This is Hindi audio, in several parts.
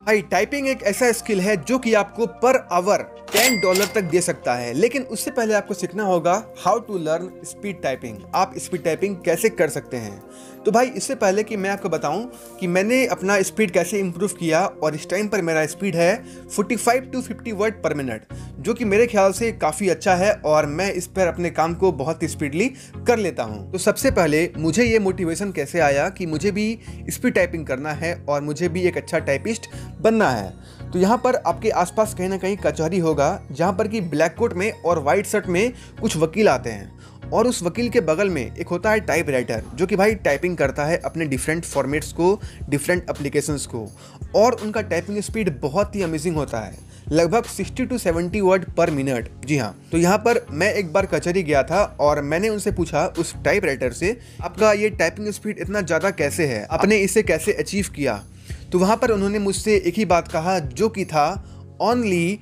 भाई टाइपिंग एक ऐसा स्किल है जो कि आपको पर आवर $10 तक दे सकता है, लेकिन उससे पहले आपको सीखना होगा how to learn speed typing. आप स्पीड टाइपिंग कैसे कर सकते हैं। तो भाई इससे पहले कि मैं आपको बताऊं कि मैंने अपना स्पीड कैसे इंप्रूव किया, और इस टाइम पर मेरा स्पीड है 45 to 50 वर्ड पर मिनट, जो कि मेरे ख्याल से काफ़ी अच्छा है और मैं इस पर अपने काम को बहुत स्पीडली कर लेता हूं। तो सबसे पहले मुझे ये मोटिवेशन कैसे आया कि मुझे भी स्पीड टाइपिंग करना है और मुझे भी एक अच्छा टाइपिस्ट बनना है। तो यहाँ पर आपके आसपास कहीं ना कहीं कचहरी होगा, जहाँ पर कि ब्लैक कोट में और वाइट शर्ट में कुछ वकील आते हैं, और उस वकील के बगल में एक होता है टाइप राइटर, जो कि भाई टाइपिंग करता है अपने डिफरेंट फॉर्मेट्स को, डिफरेंट एप्लीकेशंस को, और उनका टाइपिंग स्पीड बहुत ही अमेजिंग होता है, लगभग 60 to 70 वर्ड पर मिनट। जी हाँ, तो यहाँ पर मैं एक बार कचहरी गया था और मैंने उनसे पूछा उस टाइप राइटर से, आपका ये टाइपिंग स्पीड इतना ज़्यादा कैसे है, आपने इसे कैसे अचीव किया। तो वहाँ पर उन्होंने मुझसे एक ही बात कहा, जो कि था ओनली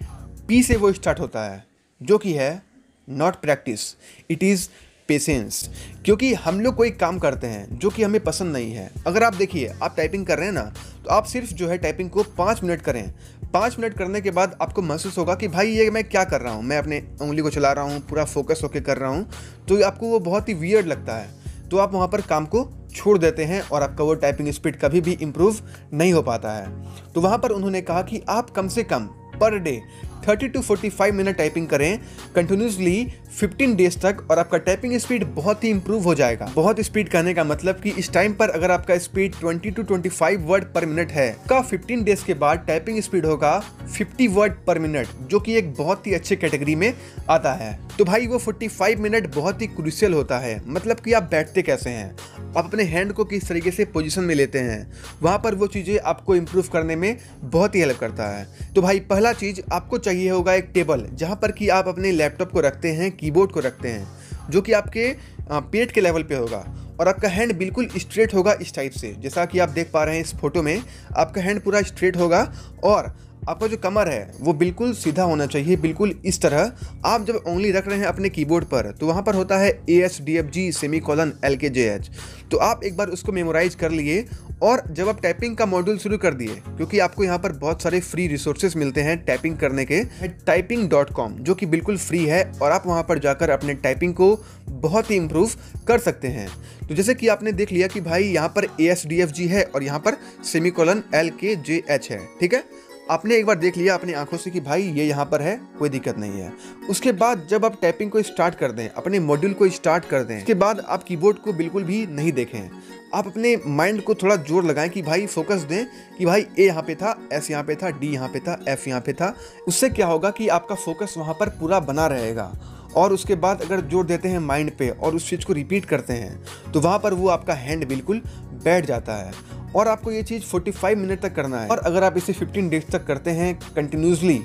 पी से वो स्टार्ट होता है, जो कि है not practice, it is patience. क्योंकि हम लोग कोई काम करते हैं जो कि हमें पसंद नहीं है। अगर आप देखिए, आप टाइपिंग कर रहे हैं ना, तो आप सिर्फ जो है टाइपिंग को 5 मिनट करें। 5 मिनट करने के बाद आपको महसूस होगा कि भाई ये मैं क्या कर रहा हूँ, मैं अपने उंगली को चला रहा हूँ, पूरा फोकस होकर कर रहा हूँ, तो आपको वो बहुत ही वियर्ड लगता है। तो आप वहाँ पर काम को छोड़ देते हैं और आपका वो टाइपिंग स्पीड कभी भी इम्प्रूव नहीं हो पाता है। तो वहाँ पर उन्होंने कहा कि आप कम से कम per day 30 to 45 minute typing करें कंटिन्यूसली 15 डेज तक, और आपका टाइपिंग स्पीड बहुत ही इंप्रूव हो जाएगा। बहुत स्पीड कहने का मतलब कि इस टाइम पर अगर आपका स्पीड 20 to 25 वर्ड पर मिनट है, का 15 डेज के बाद टाइपिंग स्पीड होगा 50 वर्ड पर मिनट, जो कि एक बहुत ही अच्छे कैटेगरी में आता है। तो भाई वो 45 मिनट बहुत ही क्रूशियल होता है। मतलब कि आप बैठते कैसे हैं, आप अपने हैंड को किस तरीके से पोजीशन में लेते हैं, वहाँ पर वो चीज़ें आपको इम्प्रूव करने में बहुत ही हेल्प करता है। तो भाई पहला चीज़ आपको चाहिए होगा एक टेबल, जहाँ पर कि आप अपने लैपटॉप को रखते हैं, कीबोर्ड को रखते हैं, जो कि आपके पेट के लेवल पे होगा, और आपका हैंड बिल्कुल स्ट्रेट होगा इस टाइप से, जैसा कि आप देख पा रहे हैं इस फोटो में। आपका हैंड पूरा स्ट्रेट होगा और आपका जो कमर है वो बिल्कुल सीधा होना चाहिए, बिल्कुल इस तरह। आप जब उंगली रख रहे हैं अपने कीबोर्ड पर, तो वहाँ पर होता है ASDFG सेमीकोलन LKJH। तो आप एक बार उसको मेमोराइज कर लिए, और जब आप टाइपिंग का मॉड्यूल शुरू कर दिए, क्योंकि आपको यहाँ पर बहुत सारे फ्री रिसोर्सेज मिलते हैं टाइपिंग करने के, typing.com, जो कि बिल्कुल फ्री है, और आप वहाँ पर जाकर अपने टाइपिंग को बहुत ही इम्प्रूव कर सकते हैं। तो जैसे कि आपने देख लिया कि भाई यहाँ पर ASDFG है और यहाँ पर सेमीकोलन LKJH है, ठीक है। आपने एक बार देख लिया अपनी आंखों से कि भाई ये यहाँ पर है, कोई दिक्कत नहीं है। उसके बाद जब आप टाइपिंग को स्टार्ट कर दें, अपने मॉड्यूल को स्टार्ट कर दें, उसके बाद आप कीबोर्ड को बिल्कुल भी नहीं देखें। आप अपने माइंड को थोड़ा जोर लगाएं कि भाई फोकस दें कि भाई A यहाँ पे था, S यहाँ पे था, D यहाँ पे था, F यहाँ पे था। उससे क्या होगा कि आपका फोकस वहाँ पर पूरा बना रहेगा, और उसके बाद अगर जोर देते हैं माइंड पे और उस चीज़ को रिपीट करते हैं, तो वहाँ पर वो आपका हैंड बिल्कुल बैठ जाता है। और आपको ये चीज़ 45 मिनट तक करना है, और अगर आप इसे 15 डेज तक करते हैं कंटिन्यूसली,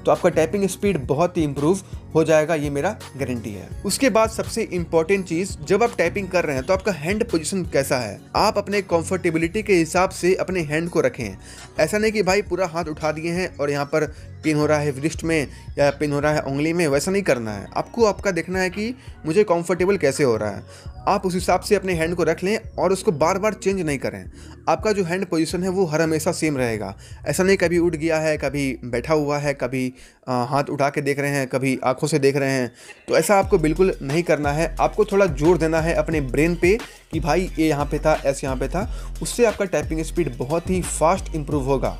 तो आपका टाइपिंग स्पीड बहुत ही इंप्रूव हो जाएगा, ये मेरा गारंटी है। उसके बाद सबसे इंपॉर्टेंट चीज़, जब आप टाइपिंग कर रहे हैं तो आपका हैंड पोजीशन कैसा है। आप अपने कंफर्टेबिलिटी के हिसाब से अपने हैंड को रखें। ऐसा नहीं कि भाई पूरा हाथ उठा दिए हैं और यहाँ पर पेन हो रहा है रिस्ट में या पेन हो रहा है उंगली में, वैसा नहीं करना है। आपको आपका देखना है कि मुझे कंफर्टेबल कैसे हो रहा है। आप उस हिसाब से अपने हैंड को रख लें और उसको बार बार चेंज नहीं करें। आपका जो हैंड पोजीशन है वो हर हमेशा सेम रहेगा। ऐसा नहीं कभी उठ गया है, कभी बैठा हुआ है, कभी हाथ उठा के देख रहे हैं, कभी आंखों से देख रहे हैं। तो ऐसा आपको बिल्कुल नहीं करना है। आपको थोड़ा जोर देना है अपने ब्रेन पे कि भाई ए यहाँ पे था, एस यहाँ पे था। उससे आपका टाइपिंग स्पीड बहुत ही फास्ट इंप्रूव होगा,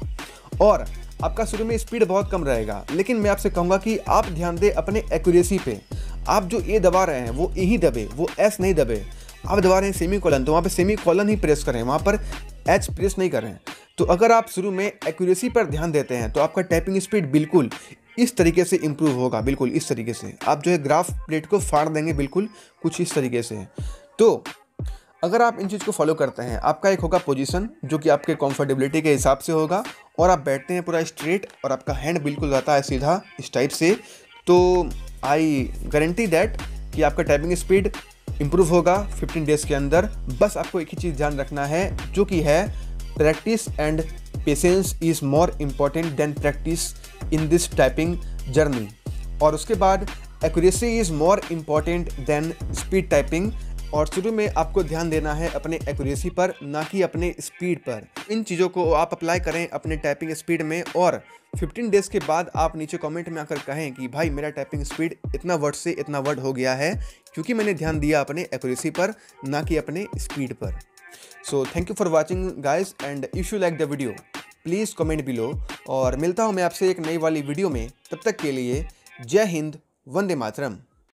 और आपका शुरू में स्पीड बहुत कम रहेगा। लेकिन मैं आपसे कहूँगा कि आप ध्यान दें अपने एक्यूरेसी पे। आप जो ए दबा रहे हैं वो ए ही दबे, वो एस नहीं दबे। आप दबा रहे हैं सेमीकोलन, तो वहाँ पे सेमीकोलन ही प्रेस करें, वहाँ पर एच प्रेस नहीं करें। तो अगर आप शुरू में एक्यूरेसी पर ध्यान देते हैं तो आपका टाइपिंग स्पीड बिल्कुल इस तरीके से इंप्रूव होगा, बिल्कुल इस तरीके से। आप जो है ग्राफ प्लेट को फाड़ देंगे बिल्कुल कुछ इस तरीके से। तो अगर आप इन चीज़ को फॉलो करते हैं, आपका एक होगा पोजीशन जो कि आपके कंफर्टेबिलिटी के हिसाब से होगा, और आप बैठते हैं पूरा स्ट्रेट और आपका हैंड बिल्कुल रहता है सीधा इस टाइप से। तो आई गारंटी दैट कि आपका टाइपिंग स्पीड इंप्रूव होगा 15 डेज के अंदर। बस आपको एक ही चीज़ ध्यान रखना है, जो कि है practice and patience is more important than practice in this typing journey. और उसके बाद accuracy is more important than speed typing और शुरू में आपको ध्यान देना है अपने एक्यूरेसी पर, ना कि अपने स्पीड पर। इन चीज़ों को आप अप्लाई करें अपने टाइपिंग स्पीड में, और 15 डेज़ के बाद आप नीचे कमेंट में आकर कहें कि भाई मेरा टाइपिंग स्पीड इतना वर्ड से इतना वर्ड हो गया है, क्योंकि मैंने ध्यान दिया अपने एक्यूरेसी पर, ना कि अपने स्पीड पर। So thank you for watching guys, and if you like the video please comment below, और मिलता हूँ मैं आपसे एक नई वाली वीडियो में। तब तक के लिए जय हिंद, वंदे मातरम।